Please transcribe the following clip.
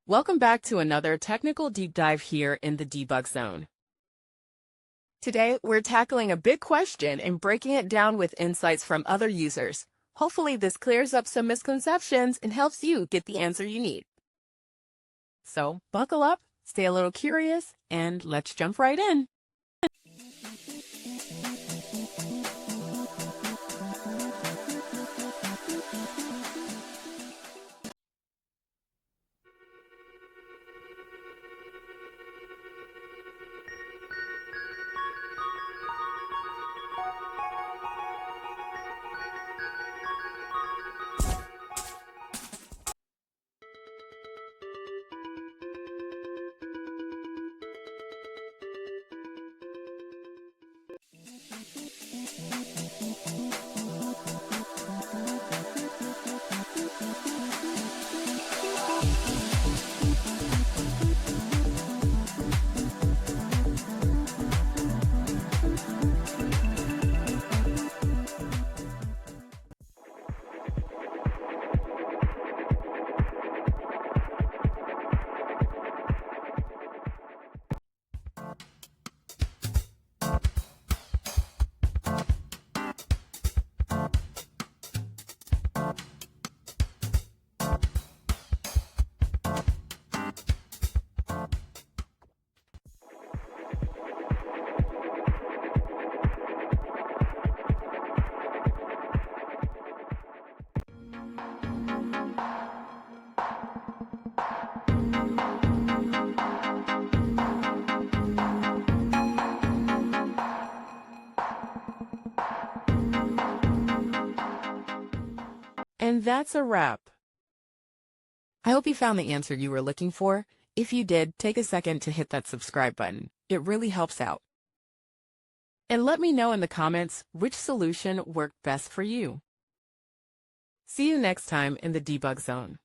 Welcome back to another technical deep dive here in the debug zone. Today, we're tackling a big question and breaking it down with insights from other users. Hopefully, this clears up some misconceptions and helps you get the answer you need. So, buckle up, stay a little curious, and let's jump right in. And that's a wrap. I hope you found the answer you were looking for. If you did, take a second to hit that subscribe button. It really helps out. And let me know in the comments which solution worked best for you. See you next time in the debug zone.